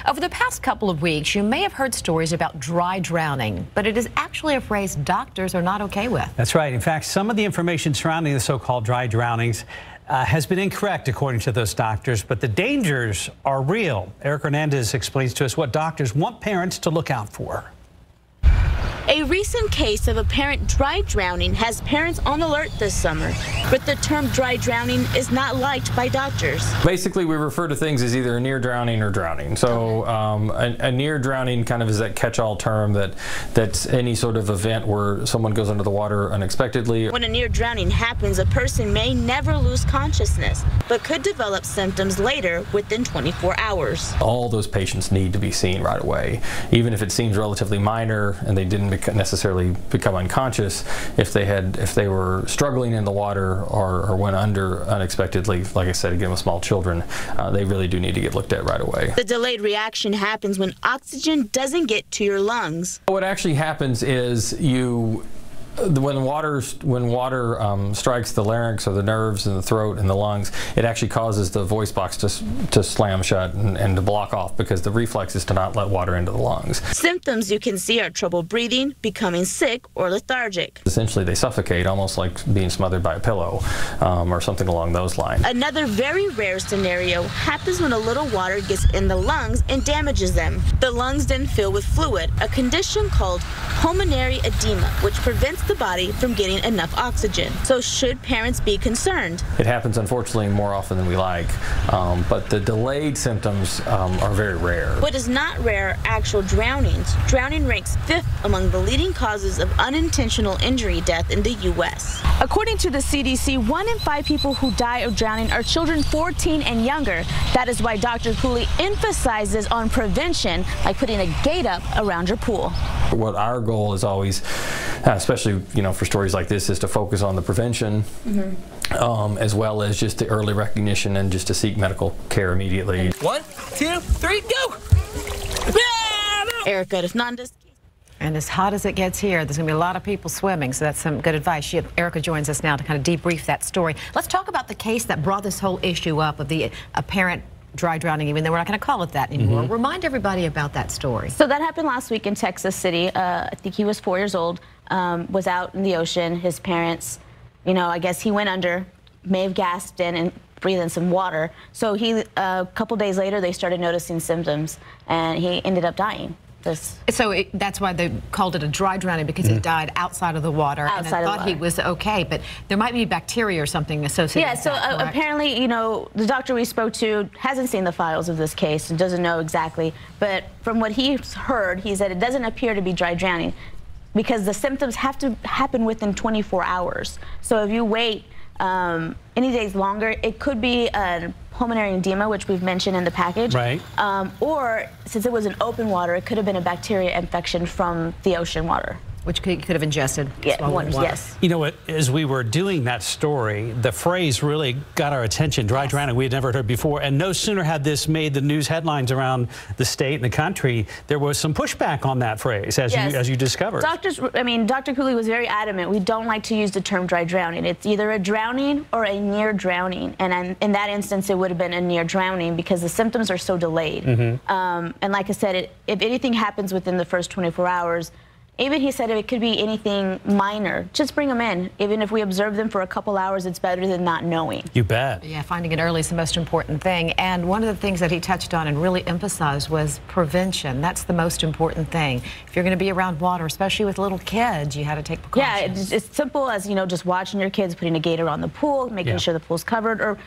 Over the past couple of weeks, you may have heard stories about dry drowning, but it is actually a phrase doctors are not okay with. That's right. In fact, some of the information surrounding the so-called dry drownings has been incorrect, according to those doctors, but the dangers are real. Eric Hernandez explains to us what doctors want parents to look out for. A recent case of apparent dry drowning has parents on alert this summer, but the term dry drowning is not liked by doctors. Basically, we refer to things as either near drowning or drowning. So a near drowning kind of is that catch-all term that's any sort of event where someone goes under the water unexpectedly. When a near drowning happens, a person may never lose consciousness, but could develop symptoms later within 24 hours. All those patients need to be seen right away, even if it seems relatively minor and they didn't necessarily become unconscious. If they were struggling in the water or went under unexpectedly, like I said, again with small children, they really do need to get looked at right away. The delayed reaction happens when oxygen doesn't get to your lungs. What actually happens is when water strikes the larynx or the nerves in the throat and the lungs, it actually causes the voice box to slam shut and to block off, because the reflex is to not let water into the lungs. Symptoms you can see are trouble breathing, becoming sick, or lethargic. Essentially, they suffocate, almost like being smothered by a pillow or something along those lines. Another very rare scenario happens when a little water gets in the lungs and damages them. The lungs then fill with fluid, a condition called pulmonary edema, which prevents the body from getting enough oxygen. So should parents be concerned? It happens, unfortunately, more often than we like, but the delayed symptoms are very rare. What is not rare are actual drownings. Drowning ranks 5th among the leading causes of unintentional injury death in the U.S. According to the CDC, 1 in 5 people who die of drowning are children 14 and younger. That is why Dr. Cooley emphasizes on prevention, like putting a gate up around your pool. What our goal is always, especially for stories like this, is to focus on the prevention, as well as just the early recognition and just to seek medical care immediately. 1, 2, 3, go! Erica Hernandez. And as hot as it gets here, there's going to be a lot of people swimming, so that's some good advice. Erica joins us now to kind of debrief that story. Let's talk about the case that brought this whole issue up of the apparent dry drowning, even though we're not going to call it that anymore. Remind everybody about that story. So that happened last week in Texas City. I think he was 4 years old, was out in the ocean. His parents, I guess he went under, may have gasped in and breathed in some water. So a couple days later, they started noticing symptoms, and he ended up dying. So that's why they called it a dry drowning, because he died outside of the water. And I thought he was okay, but there might be bacteria or something associated with that. Yeah, so apparently, the doctor we spoke to hasn't seen the files of this case and doesn't know exactly. But from what he's heard, he said it doesn't appear to be dry drowning because the symptoms have to happen within 24 hours. So if you wait any days longer, it could be a pulmonary edema, which we've mentioned in the package. Right. Or since it was in open water, it could have been a bacteria infection from the ocean water. Which could have ingested. Yes. You know what, as we were doing that story, the phrase really got our attention, dry drowning. We had never heard before, and no sooner had this made the news headlines around the state and the country, there was some pushback on that phrase, as you discovered. Dr. Cooley was very adamant. We don't like to use the term dry drowning. It's either a drowning or a near drowning, and in that instance, it would have been a near drowning because the symptoms are so delayed. And like I said, if anything happens within the first 24 hours, even he said it could be anything minor. Just bring them in. Even if we observe them for a couple hours, it's better than not knowing. You bet. Yeah, finding it early is the most important thing. And one of the things that he touched on and really emphasized was prevention. That's the most important thing. If you're going to be around water, especially with little kids, you have to take precautions. Yeah, it's simple as, just watching your kids, putting a gate around the pool, making sure the pool's covered, or,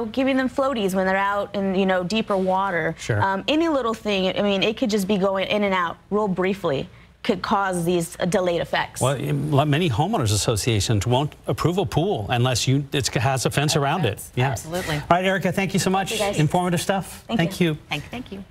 giving them floaties when they're out in, deeper water. Sure. Any little thing, it could just be going in and out real briefly, could cause these delayed effects. Well, many homeowners associations won't approve a pool unless it has a fence around it. Yeah. Absolutely. All right, Erica, thank you so much. Thank you, guys. Informative stuff. Thank you. Thank you.